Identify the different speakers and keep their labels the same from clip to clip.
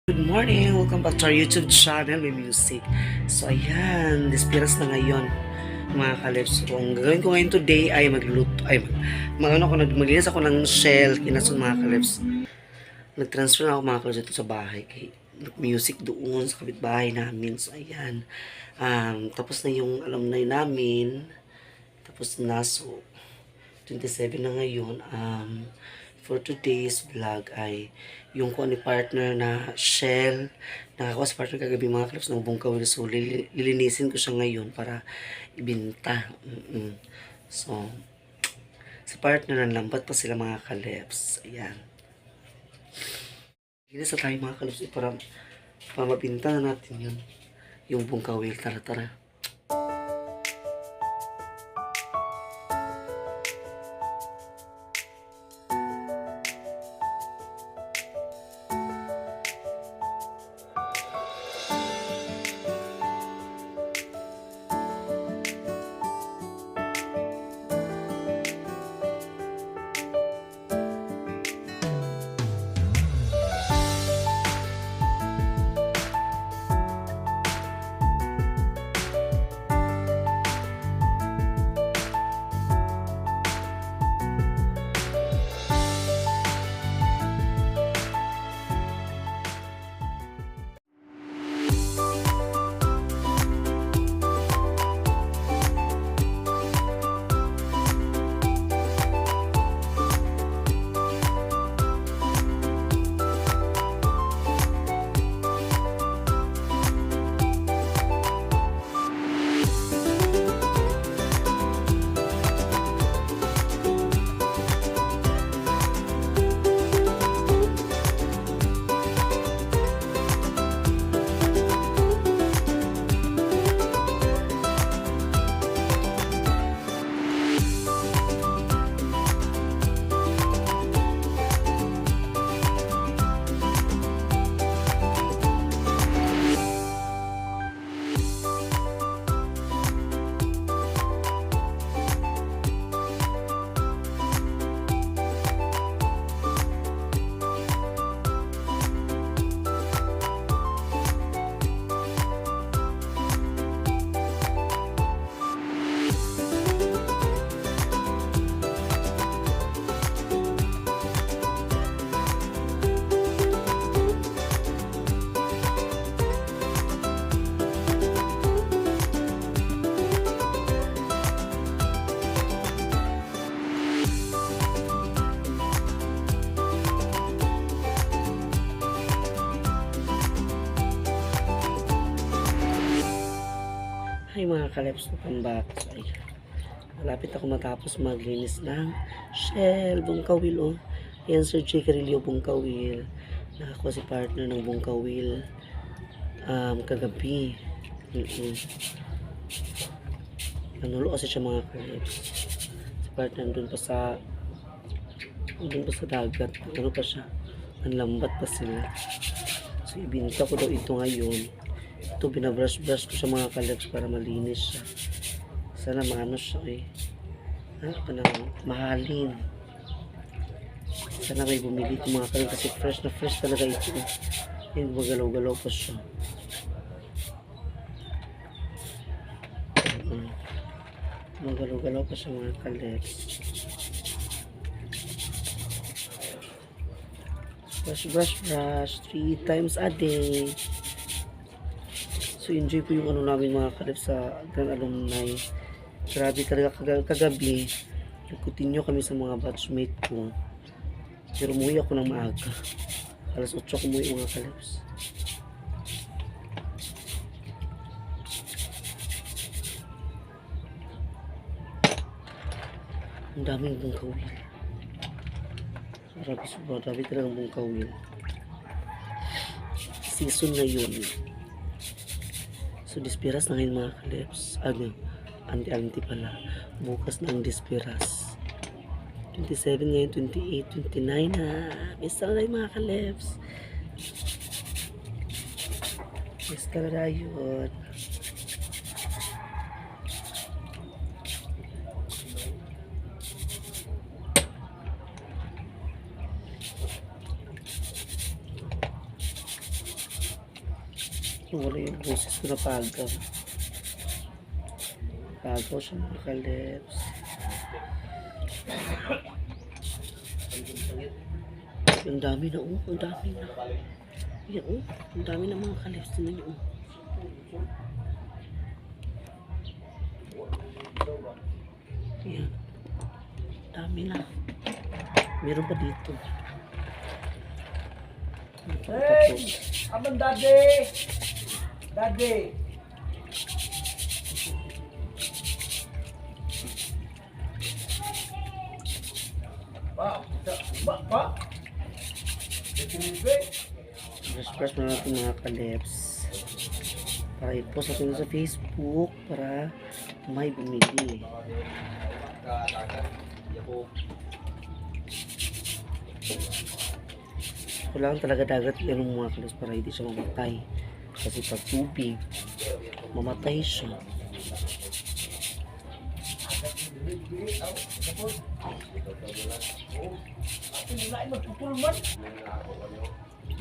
Speaker 1: Good morning! Welcome back to our YouTube channel, May Music. So, ayan, dispiras na ngayon, mga kalips. So, ang gagawin ko ngayon today ay maglinis ako ng shell, kinasun mga kalips. Nag-transfer na ako mga kalips dito sa bahay, kay music doon sa kapitbahay namin. So, ayan, tapos na yung alumni namin, tapos na, so, 27 na ngayon. For today's vlog ay yung ko ni partner na shell. Nakakuha sa partner kagabi mga clips ng buong kawil. So, lilinisin ko siya ngayon para ibinta. So, sa partner ng lambat pa sila mga kalips. Ayan. Linis na tayo mga kalips para mabinta na natin yun. Yung buong kawil. Tara, tara. Hi mga kalips, welcome back. So, malapit ako matapos maglinis ng shell, bungkawil. Yan Sir J. Carillo, bungkawil. Nakakuha si partner ng bungkawil kagabi. Nanulo kasi siya mga kalips. Si partner doon pa sa dagat. Ano pa siya? Ang lambat pa sila. So ibinta ko daw ito ngayon. Ito, binabrush-brush ko sa mga kalips para malinis siya. Sana maano siya mahalin. Sana may bumili ito mga kalips kasi fresh na fresh talaga ito. Yung magalaw-galaw pa siya. Magalaw-galaw pa siya mga kalips. Brush 3 times a day. So enjoy po yung namin mga kalips sa Grand Alumni. Grabe talaga kagabi. Nag-continue kami sa mga batchmate ko. Pero umuwi ako ng maaga. Alas 8 ko umuwi mga kalips. Ang daming bungkawil. Grabe talagang bungkawil. Season na yun. So, dispiras na ngayon mga kalips. Anti-anti pala. Bukas na ang dispiras. 27 ngayon, 28, 29 na. Basta na mga kalips. Basta na yun. Wala yung boses ko na pagaw. Pagaw siya mga kalips. Ang dami na oh. Ang dami na. Yan oh. Ang dami na mga kalips. Tingnan niyo oh. Yan. Dami na. Meron pa dito.
Speaker 2: Hey! Aman daddy! Daddy! Ba?
Speaker 1: Press na natin mga kalips. Para i-post natin sa Facebook para may bumili. Kailangan talaga dagat yan ng mga kalips para hindi siya mamatay. Kasi pag tubig, mamatay siya.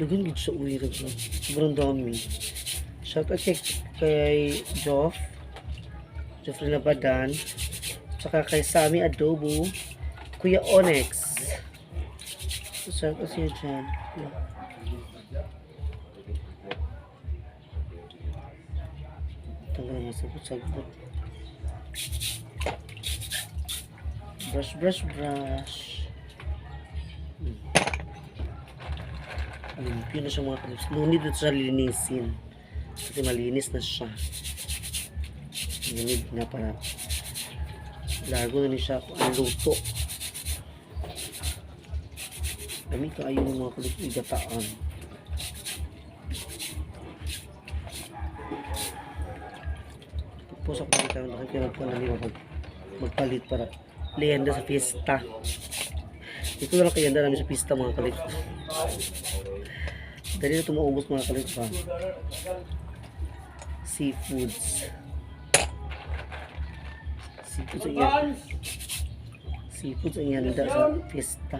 Speaker 1: Dagan gud sa uwi rin. Sobrang dami. Shout out kay Joffrey Labadan, saka kay Sammy Adobo, Kuya Onyx. Shout out siya dyan. Tanggal nga sagot. Brush. Limpyo na siya mga kalips. No need na siya linisin. Kasi malinis na siya. No need na para lago na niya siya kung ang luto. Kami kaayo ng mga kalips igataan. Tapos ako nakita nakikirap ko na nila magpalit para liyenda sa fiesta. Ito na lang kayanda namin sa fiesta mga kalips. Dali na ito maubos mga kalips pa. Seafoods ang yanda sa fiesta.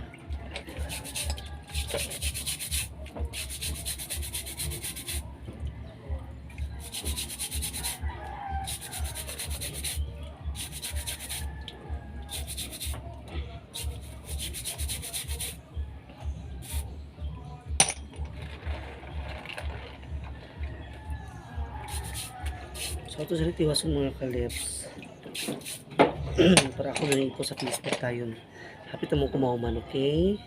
Speaker 1: So ito sa tiwasan mga kalips. Para ako na rin po sa Facebook tayo. Hapit na mo kumahuman, okay?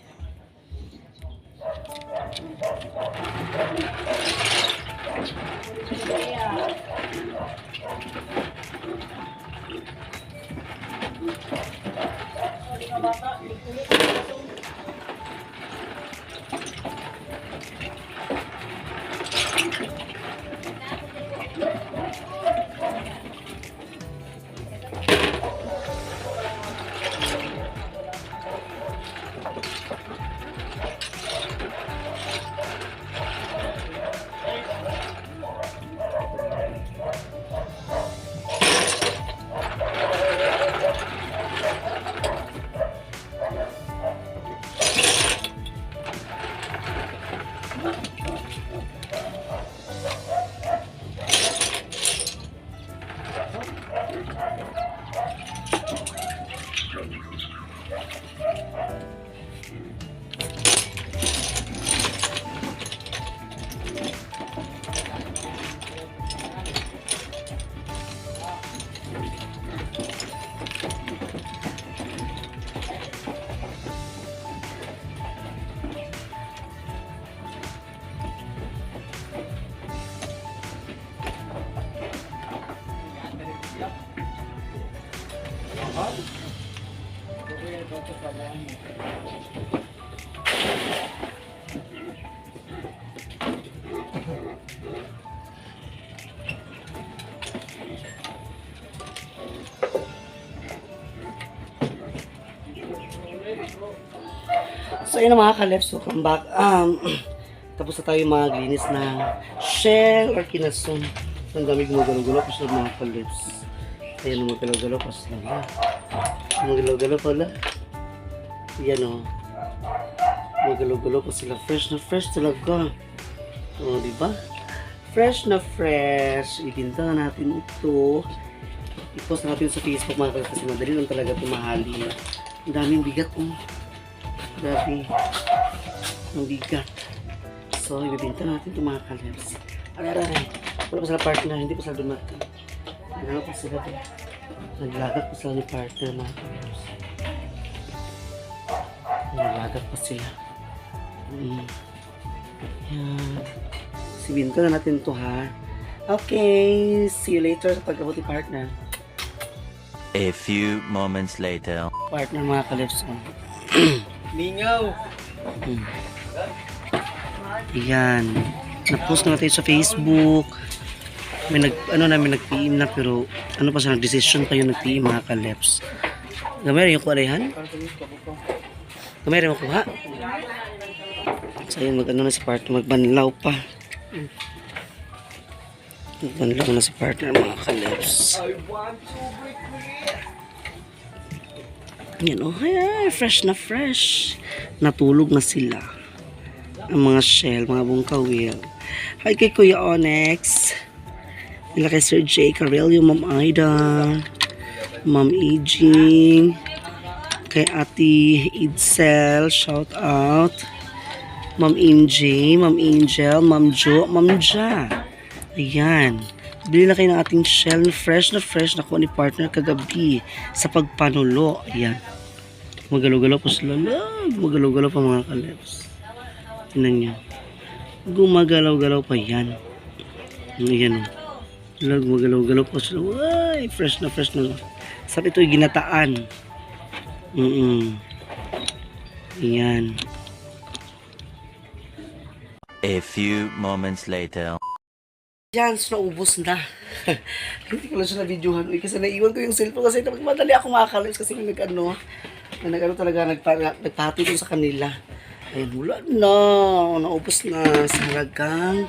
Speaker 1: So yun mga kalips, welcome back. Tapos na tayo maglinis ng shell or kinasun. Ang dami gumagalaw-galaw pa sila mga kalips. Ayan ang magalaw-galaw pa sila. Magalaw-galaw pala. Yan o. Magalaw-galaw pa sila. Fresh na fresh talaga. O, diba? Fresh na fresh. Ibinta na natin ito. I-post natin sa Facebook mga kalabs kasi madali lang talaga ito mahalin. Ang daming bigat Grabe. Ang bigat. So, ibibinta natin ito mga kalabs. Aray. Wala pa sila partner. Hindi pa sila dumating. Wala pa sila. Naglagat pa sila ni partner mga kalabs. Naglagat pa sila. Yan. Sibinta na natin to ha. Okay. See you later sa pag-abot ni partner.
Speaker 3: A few moments later.
Speaker 1: Partner mga kalabs.
Speaker 2: Mingaw.
Speaker 1: Yan. Na-post na natin sa Facebook. May nag-PM na pero ano pa sa nag-decision pa yung nag-PM mga kalabs. Gamay rin yung kuwarehan? Gamay rin yung kuha? So yun, mag-ano na si partner, magbanlaw pa. Magbanlaw na si partner mga kalabs.
Speaker 2: I want to break me.
Speaker 1: Yan o, ay, fresh na fresh. Natulog na sila. Ang mga shell, mga bungkawil. Hi kay Kuya Onyx. Nila kay Sir J. Carelio, Ma'am Aida. Ma'am Ejing. Kay Ate Idsel, shout out. Ma'am Inji, Ma'am Angel, Ma'am Jo, Ma'am Ja. Ayan. Bili na kayo ng ating shell na fresh na kuha ni partner kagabi sa pagpanulo. Ayan. Magalaw-galaw pa sila. Magalaw-galaw pa mga kalabs. Tingnan nyo. Gumagalaw-galaw pa yan. Ayan o. Magalaw-galaw pa sila. Ay, fresh na. Sabi ito ginataan. Ayan.
Speaker 3: A few moments later.
Speaker 1: Yan, so naubos na. Hindi ko lang siya na-videohan. Uy, kasi naiwan ko yung cellphone kasi madali ako makakalabs kasi may nag-ano talaga, nagpahati ko sa kanila. Ayun, wala na. Naubos na sa halagang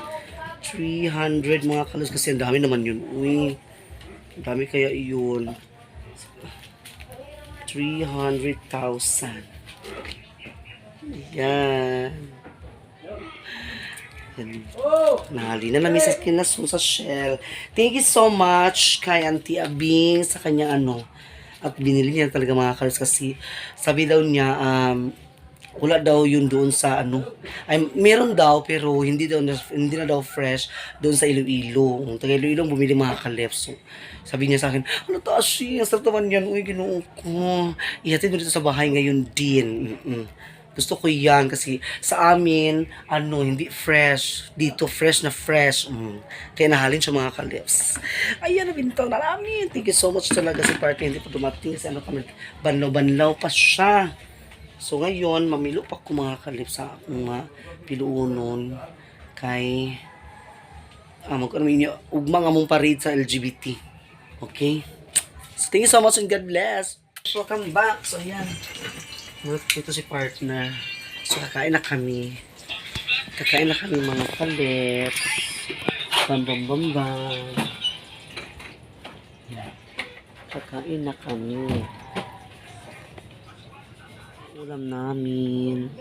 Speaker 1: 300 mga kalabs kasi ang dami naman yun. Uy, ang dami kaya yun. 300,000. Yan. Nahali na namin sa kinasun sa Shell. Thank you so much kay Auntie Abing sa kanya at binili niya talaga mga kalabs kasi sabi daw niya wala daw yun doon sa ay meron daw pero hindi na daw fresh doon sa Iloilo. Taga Iloilo bumili mga kalabs. So, sabi niya sa akin, ano taas siya, sarap naman yan, uy ginoo ko. Ihatid mo dito sa bahay ngayon din. Gusto ko yan kasi sa amin, hindi fresh. Dito, fresh na fresh. Kaya nahalin siya mga kalabs. Ayan, nabintaw na namin. Thank you so much talaga si partner. Hindi pa dumating kasi banlaw-banlaw pa siya. So ngayon, mamilo pa ko mga kalabs sa akong mga piluunon kay ugmang among parid sa LGBT. Okay? So thank you so much and God bless. Welcome back. So ayan. Ito si partner. So, kakain na kami. Mga kalit. Bam. Kakain na kami. Ulam namin.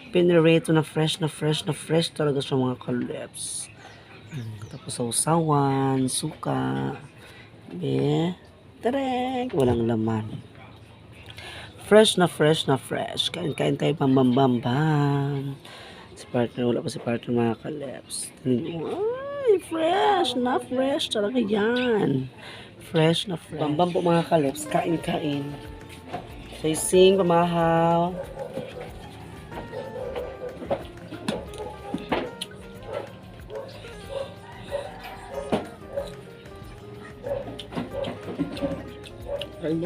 Speaker 1: Pinirito na fresh talaga sa mga kalibs. Tapos sausawan, suka. Tarek! Walang laman. Fresh na fresh. Kain tayo bam. Si partner, wala pa si partner mga kalabs. Ay, fresh talaga yan. Fresh. Bam po mga kalabs. Kain. Sing pamahaw.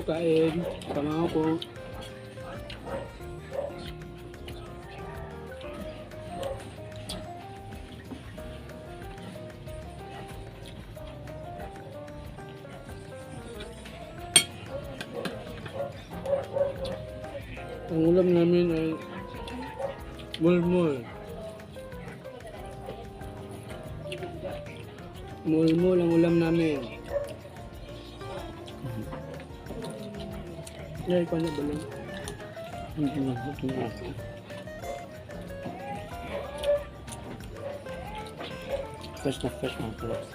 Speaker 1: Kain. Pamahaw po. Ang ulam namin ay mulmul. Mulmul ang ulam namin. Ay, paano ba lang? Hindi na. Fresh na fresh mga kalops.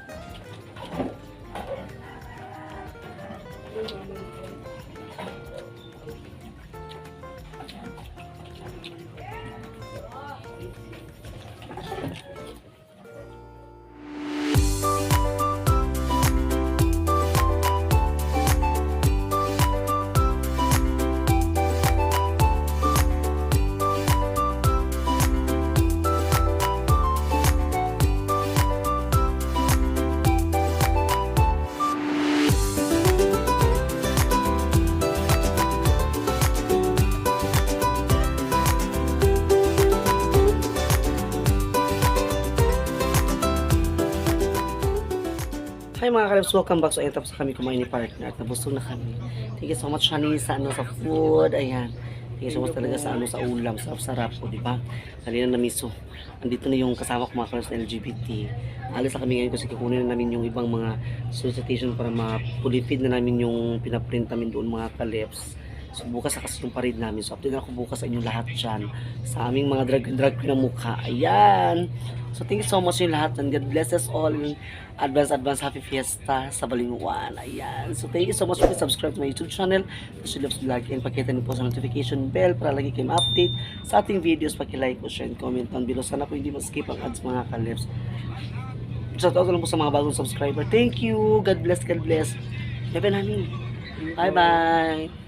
Speaker 1: Hi mga kalabs, welcome back. So ayun, tapos na kami kumain ni partner at nabusog na kami. Thank you so much, Shani, sa sa food. Ayan. Thank you so much talaga sa sa ulam. Sarap-sarap po, di ba? Halina na miso. Andito na yung kasama ko mga kalabs na LGBT. Alis na kami ngayon kasi kukunin na namin yung ibang mga solicitation para ma-fulfill na namin yung pinaprint namin doon mga kalabs. So bukas na kasi yung parade namin. So update na ako bukas sa inyong lahat dyan. Sa aming mga drag na mukha. Ayan. So thank you so much yung lahat. And God bless us all. Advance happy fiesta sa Balinguan. Ayan. So thank you so much. Please subscribe to my YouTube channel. Phillips Vlog. And pakita niyo po sa notification bell para lagi kayong update sa ating videos. Paki-like o share and comment down below. Sana po hindi ma-skip ang ads mga kalips. Shout out lang po sa mga bagong subscriber. Thank you. God bless. God bless. Bye-bye namin. Bye-bye.